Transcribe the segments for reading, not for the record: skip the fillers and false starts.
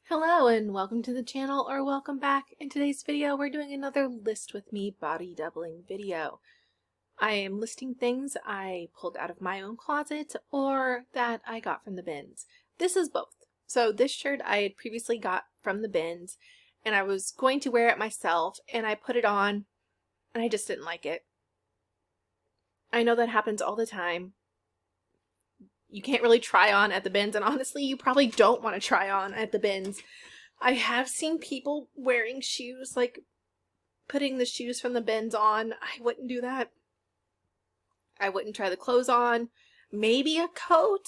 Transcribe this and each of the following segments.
Hello and welcome to the channel, or welcome back. In today's video we're doing another list with me body doubling video. I am listing things I pulled out of my own closet or that I got from the bins. This is both. So this shirt I had previously got from the bins and I was going to wear it myself, and I put it on and I just didn't like it. I know that happens all the time. You can't really try on at the bins, and honestly you probably don't want to try on at the bins. I have seen people wearing shoes, like putting the shoes from the bins on. I wouldn't do that. I wouldn't try the clothes on. Maybe a coat,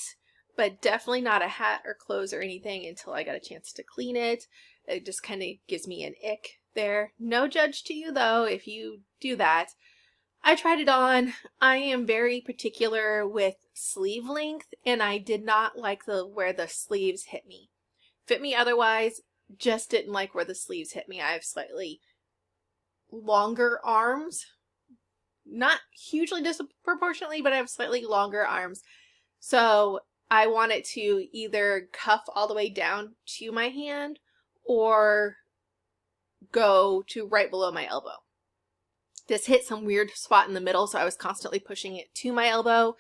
but definitely not a hat or clothes or anything until I got a chance to clean it. It just kind of gives me an ick there. No judge to you though if you do that. I tried it on. I am very particular with sleeve length, and I did not like where the sleeves hit me. Fit me otherwise, just didn't like where the sleeves hit me. I have slightly longer arms. Not hugely disproportionately, but I have slightly longer arms. So I want it to either cuff all the way down to my hand or go to right below my elbow. This hit some weird spot in the middle, so I was constantly pushing it to my elbow.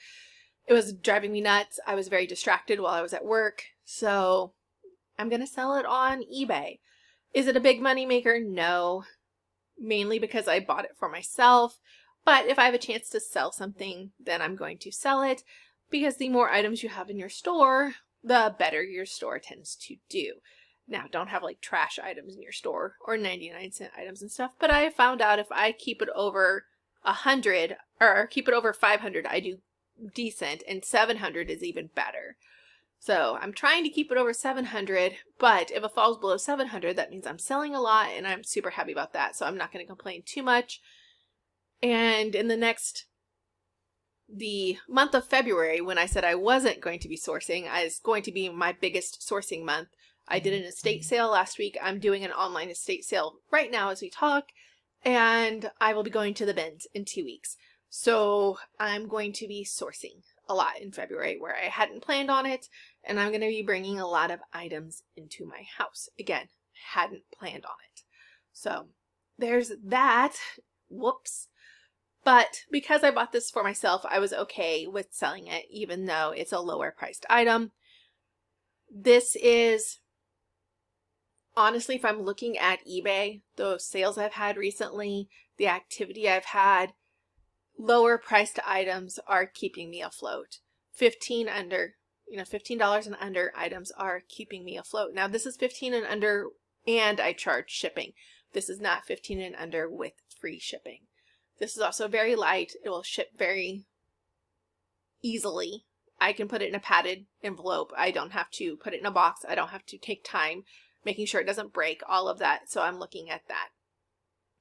It was driving me nuts. I was very distracted while I was at work, so I'm going to sell it on eBay. Is it a big money maker? No. Mainly because I bought it for myself, but if I have a chance to sell something, then I'm going to sell it, because the more items you have in your store, the better your store tends to do. Now, don't have like trash items in your store or 99-cent items and stuff, but I found out if I keep it over 100 or keep it over 500, I do decent, and 700 is even better. So I'm trying to keep it over 700, but if it falls below 700, that means I'm selling a lot, and I'm super happy about that. So I'm not going to complain too much. And in the month of February, when I said I wasn't going to be sourcing, is going to be my biggest sourcing month. I did an estate sale last week. I'm doing an online estate sale right now as we talk, and I will be going to the bins in 2 weeks. So I'm going to be sourcing a lot in February where I hadn't planned on it, and I'm going to be bringing a lot of items into my house. Again, hadn't planned on it. So there's that. Whoops. But because I bought this for myself, I was okay with selling it, even though it's a lower priced item. This is, honestly, if I'm looking at eBay, those sales I've had recently, the activity I've had, lower priced items are keeping me afloat. $15 and under items are keeping me afloat. Now this is 15 and under, and I charge shipping. This is not 15 and under with free shipping. This is also very light. It will ship very easily. I can put it in a padded envelope. I don't have to put it in a box. I don't have to take time making sure it doesn't break, all of that. So I'm looking at that.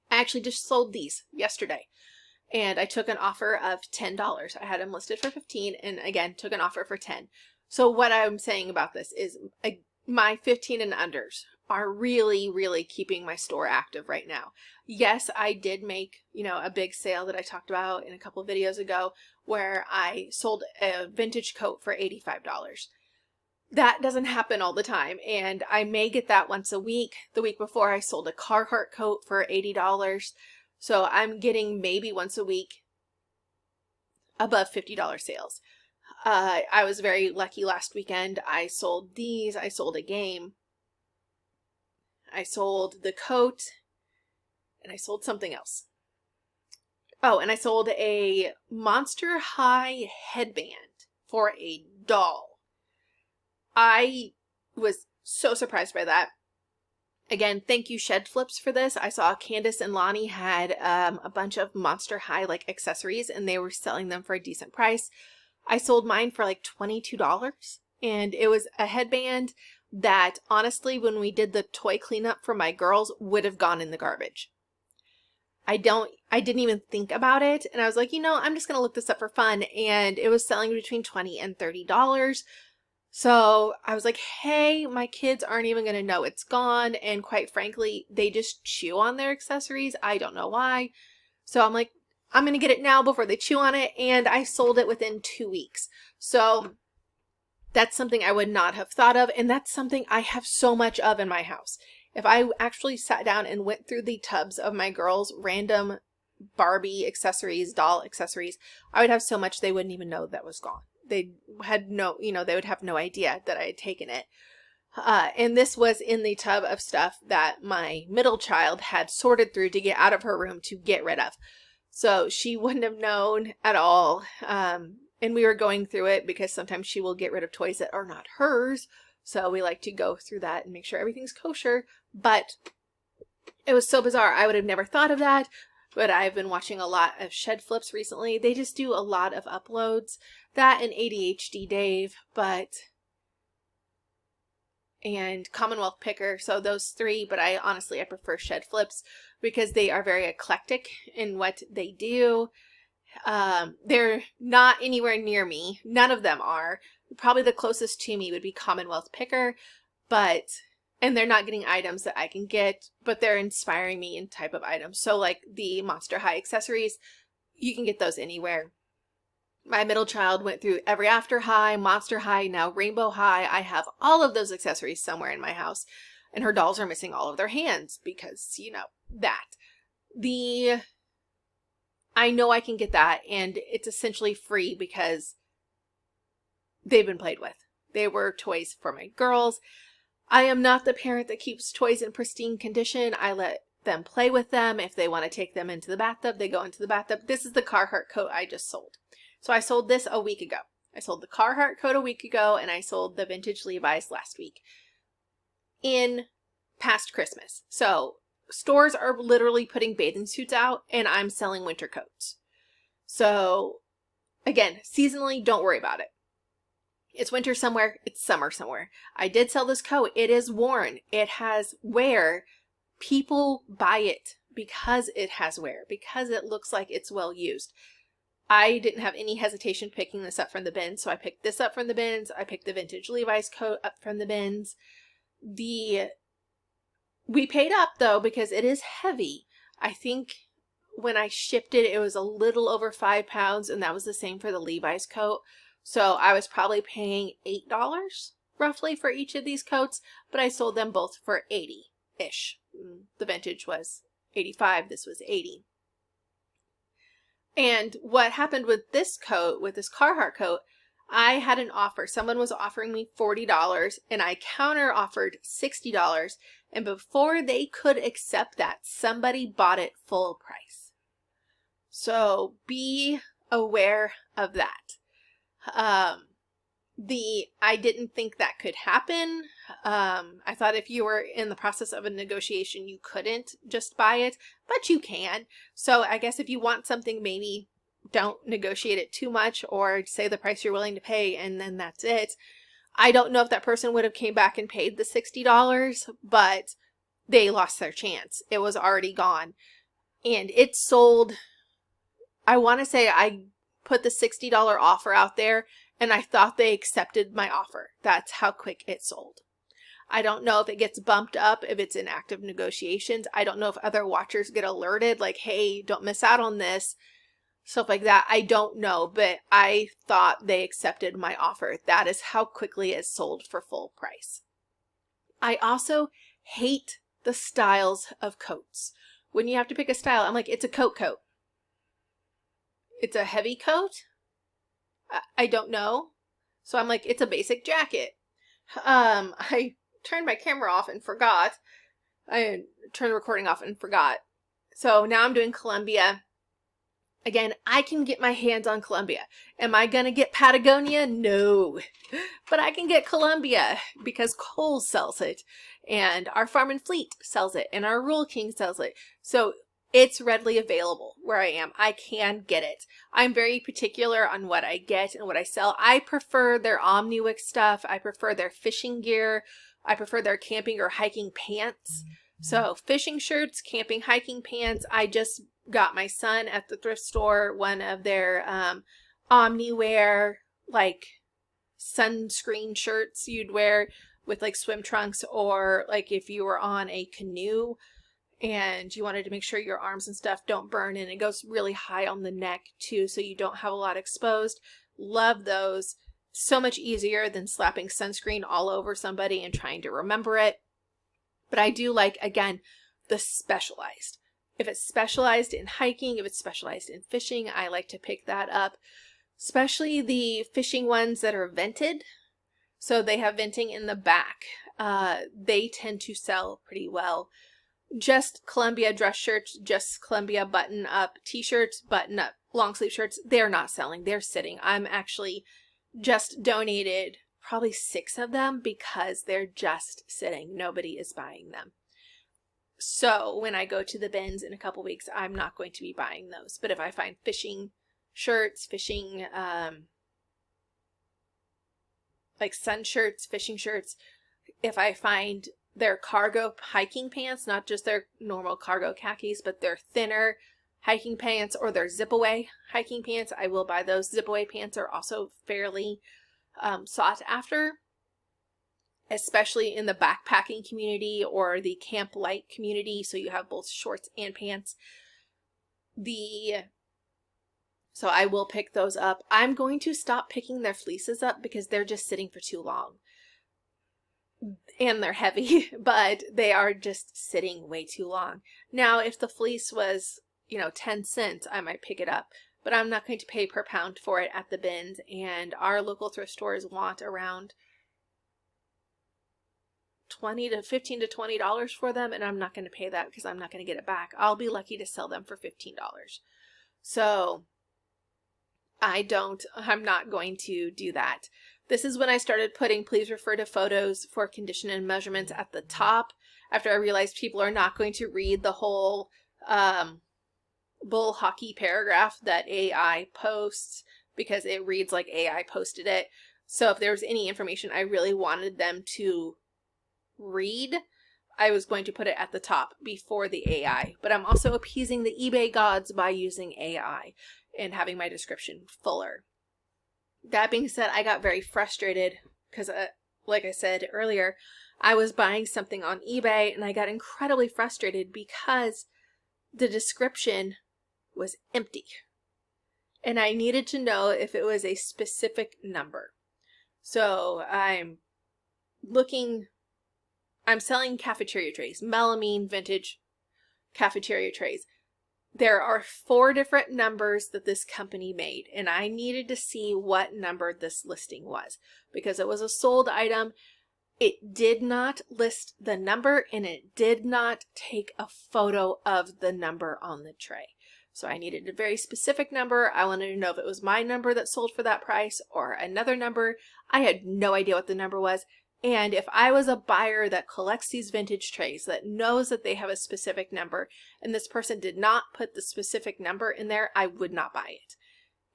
I actually just sold these yesterday, and I took an offer of $10. I had them listed for 15, and again, took an offer for 10. So what I'm saying about this is my 15 and unders are really, really keeping my store active right now. Yes, I did make, a big sale that I talked about in a couple of videos ago where I sold a vintage coat for $85. That doesn't happen all the time, and I may get that once a week. The week before I sold a Carhartt coat for $80. So I'm getting maybe once a week above $50 sales. I was very lucky last weekend. I sold these. I sold a game. I sold the coat, and I sold something else. Oh, and I sold a Monster High headband for $1. I was so surprised by that. Again, thank you Shed Flips for this. I saw Candace and Lonnie had a bunch of Monster High accessories, and they were selling them for a decent price. I sold mine for like $22, and it was a headband that honestly, when we did the toy cleanup for my girls, would have gone in the garbage. I didn't even think about it, and I was like, I'm just gonna look this up for fun, and it was selling between $20 and $30. So I was like, hey, my kids aren't even going to know it's gone. And quite frankly, they just chew on their accessories. I don't know why. So I'm like, I'm going to get it now before they chew on it. And I sold it within 2 weeks. So That's something I would not have thought of, and that's something I have so much of in my house. If I actually sat down and went through the tubs of my girls' random Barbie accessories, doll accessories, I would have so much they wouldn't even know that was gone. They had no, they would have no idea that I had taken it. And this was in the tub of stuff that my middle child had sorted through to get out of her room to get rid of. So she wouldn't have known at all. And we were going through it because sometimes she will get rid of toys that are not hers. So we like to go through that and make sure everything's kosher. But it was so bizarre. I would have never thought of that. But I've been watching a lot of Shed Flips recently. They just do a lot of uploads. That and ADHD Dave, and Commonwealth Picker. So those three, but I prefer Shed Flips because they are very eclectic in what they do. They're not anywhere near me. None of them are. Probably the closest to me would be Commonwealth Picker, and they're not getting items that I can get, but they're inspiring me in type of items. So like the Monster High accessories, you can get those anywhere. My middle child went through Every After High, Monster High, now Rainbow High. I have all of those accessories somewhere in my house, and her dolls are missing all of their hands because, that. I know I can get that, and it's essentially free because they've been played with. They were toys for my girls. I am not the parent that keeps toys in pristine condition. I let them play with them. If they want to take them into the bathtub, they go into the bathtub. This is the Carhartt coat I just sold. So I sold this a week ago. I sold the Carhartt coat a week ago, and I sold the vintage Levi's last week in past Christmas. So stores are literally putting bathing suits out, and I'm selling winter coats. So again, seasonally, don't worry about it. It's winter somewhere, it's summer somewhere. I did sell this coat. It is worn. It has wear. People buy it because it has wear, because it looks like it's well used. I didn't have any hesitation picking this up from the bins, so I picked this up from the bins. I picked the vintage Levi's coat up from the bins. We paid up, though, because it is heavy. I think when I shipped it, it was a little over 5 pounds, and that was the same for the Levi's coat. So I was probably paying $8 roughly for each of these coats, but I sold them both for $80-ish. The vintage was $85, this was $80. And what happened with this coat, with this Carhartt coat, I had an offer. Someone was offering me $40 and I counter offered $60. And before they could accept that, somebody bought it full price. So be aware of that. I didn't think that could happen. I thought if you were in the process of a negotiation, you couldn't just buy it, but you can. So I guess if you want something, maybe don't negotiate it too much or say the price you're willing to pay and then that's it. I don't know if that person would have came back and paid the $60, but they lost their chance. It was already gone. And it sold, I want to say I put the $60 offer out there and I thought they accepted my offer. That's how quick it sold. I don't know if it gets bumped up, if it's in active negotiations. I don't know if other watchers get alerted, like, hey, don't miss out on this. Stuff like that. I don't know, but I thought they accepted my offer. That is how quickly it sold for full price. I also hate the styles of coats. When you have to pick a style, I'm like, it's a coat. It's a heavy coat. I don't know. So I'm like, it's a basic jacket. I turned my camera off and forgot. I turned the recording off and forgot. So now I'm doing Columbia. Again, I can get my hands on Columbia. Am I going to get Patagonia? No. But I can get Columbia because Kohl's sells it. And our Farm and Fleet sells it. And our Rural King sells it. So it's readily available where I am. I can get it. I'm very particular on what I get and what I sell. I prefer their Omniwick stuff. I prefer their fishing gear. I prefer their camping or hiking pants. So fishing shirts, camping, hiking pants. I just got my son at the thrift store one of their Omniwear like sunscreen shirts you'd wear with like swim trunks, or like if you were on a canoe and you wanted to make sure your arms and stuff don't burn, and it goes really high on the neck too so you don't have a lot exposed. Love those. So much easier than slapping sunscreen all over somebody and trying to remember it. But I do like, again, the specialized. If it's specialized in hiking, if it's specialized in fishing, I like to pick that up. Especially the fishing ones that are vented. So they have venting in the back. They tend to sell pretty well. Just Columbia dress shirts, just Columbia button up t-shirts, button up long sleeve shirts, they're not selling. They're sitting. I'm actually just donated probably 6 of them because they're just sitting. Nobody is buying them. So when I go to the bins in a couple weeks, I'm not going to be buying those. But if I find fishing shirts, fishing, like sun shirts, fishing shirts, if I find their cargo hiking pants, not just their normal cargo khakis, but their thinner hiking pants or their zip away hiking pants, I will buy those. Zip away pants are also fairly sought after, especially in the backpacking community or the camp light community. So you have both shorts and pants. So I will pick those up. I'm going to stop picking their fleeces up because they're just sitting for too long. And they're heavy, but they are just sitting way too long. Now, if the fleece was, 10 cents, I might pick it up, but I'm not going to pay per pound for it at the bins. And our local thrift stores want around $15 to $20 for them. And I'm not going to pay that because I'm not going to get it back. I'll be lucky to sell them for $15. So I'm not going to do that. This is when I started putting please refer to photos for condition and measurements at the top, after I realized people are not going to read the whole bull hockey paragraph that AI posts because it reads like AI posted it. So if there was any information I really wanted them to read, I was going to put it at the top before the AI. But I'm also appeasing the eBay gods by using AI and having my description fuller. That being said, I got very frustrated because, like I said earlier, I was buying something on eBay and I got incredibly frustrated because the description was empty. And I needed to know if it was a specific number. So I'm selling cafeteria trays, melamine vintage cafeteria trays. There are 4 different numbers that this company made, and I needed to see what number this listing was because it was a sold item. It did not list the number and it did not take a photo of the number on the tray. So I needed a very specific number. I wanted to know if it was my number that sold for that price or another number. I had no idea what the number was. And if I was a buyer that collects these vintage trays, that knows that they have a specific number, and this person did not put the specific number in there, I would not buy it.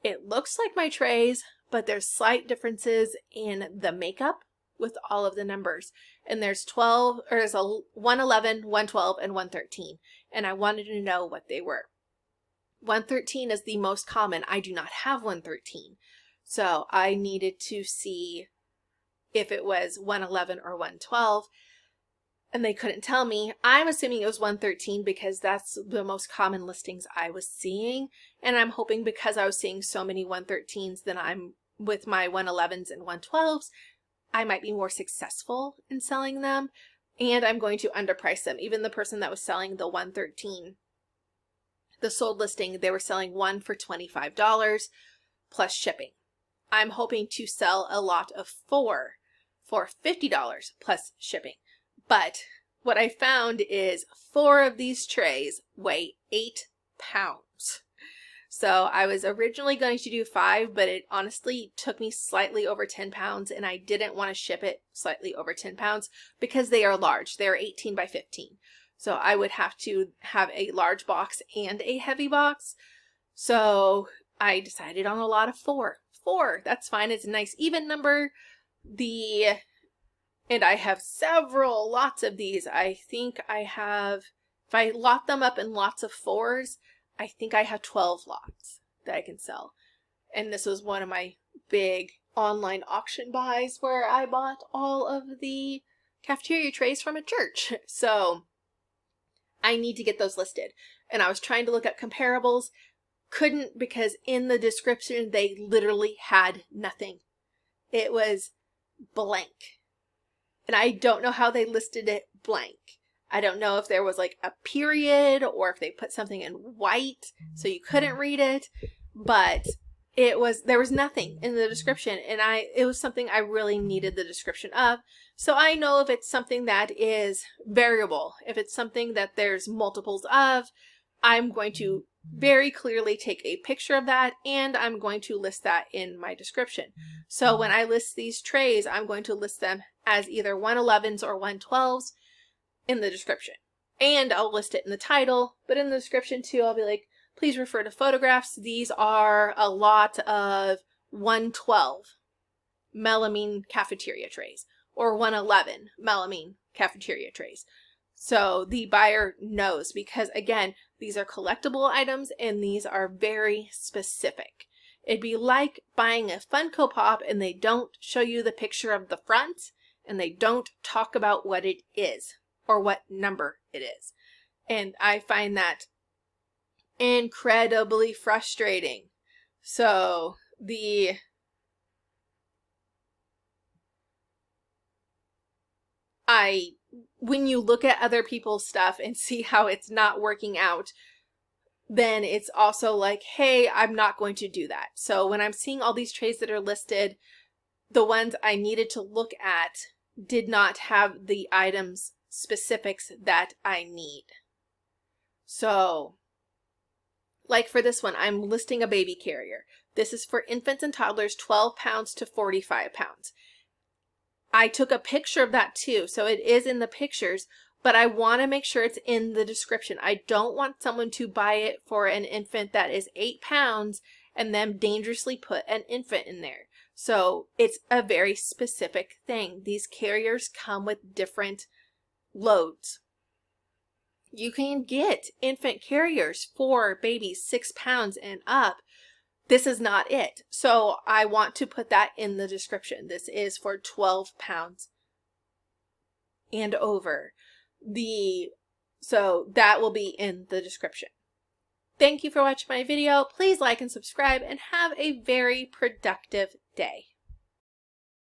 It looks like my trays, but there's slight differences in the makeup with all of the numbers. And there's 111, 112, and 113. And I wanted to know what they were. 113 is the most common. I do not have 113. So I needed to see if it was 111 or 112, and they couldn't tell me. I'm assuming it was 113 because that's the most common listings I was seeing, and I'm hoping because I was seeing so many 113s that I'm with my 111s and 112s, I might be more successful in selling them, and I'm going to underprice them. Even the person that was selling the 113, the sold listing, they were selling one for $25 plus shipping. I'm hoping to sell a lot of 4 for $50 plus shipping. But what I found is 4 of these trays weigh 8 pounds. So I was originally going to do 5, but it honestly took me slightly over 10 pounds, and I didn't want to ship it slightly over 10 pounds because they are large. They're 18 by 15. So I would have to have a large box and a heavy box. So I decided on a lot of 4. 4, that's fine. It's a nice even number. And I have lots of these. I think I have, if I lot them up in lots of 4s, I think I have 12 lots that I can sell. And this was one of my big online auction buys where I bought all of the cafeteria trays from a church. So I need to get those listed. And I was trying to look at comparables. Couldn't, because in the description they literally had nothing. it was blank. And I don't know how they listed it blank. I don't know if there was like a period or if they put something in white so you couldn't read it, but there was nothing in the description, and it was something I really needed the description of. So I know if it's something that is variable, if it's something that there's multiples of, I'm going to very clearly take a picture of that, and I'm going to list that in my description. So when I list these trays, I'm going to list them as either 111s or 112s in the description. And I'll list it in the title, but in the description too, I'll be like, please refer to photographs. These are a lot of 112 melamine cafeteria trays or 111 melamine cafeteria trays. So the buyer knows, because again, these are collectible items and these are very specific. It'd be like buying a Funko Pop and they don't show you the picture of the front and they don't talk about what it is or what number it is. And I find that incredibly frustrating. So when you look at other people's stuff and see how it's not working out, then it's also like, hey, I'm not going to do that. So when I'm seeing all these trays that are listed, the ones I needed to look at did not have the items specifics that I need. So like for this one, I'm listing a baby carrier. This is for infants and toddlers 12 pounds to 45 pounds. I took a picture of that too, so it is in the pictures, but I want to make sure it's in the description. I don't want someone to buy it for an infant that is 8 pounds and then dangerously put an infant in there. So it's a very specific thing. These carriers come with different loads. You can get infant carriers for babies 6 pounds and up. This is not it. So I want to put that in the description. This is for 12 pounds and over. So that will be in the description. Thank you for watching my video. Please like and subscribe and have a very productive day.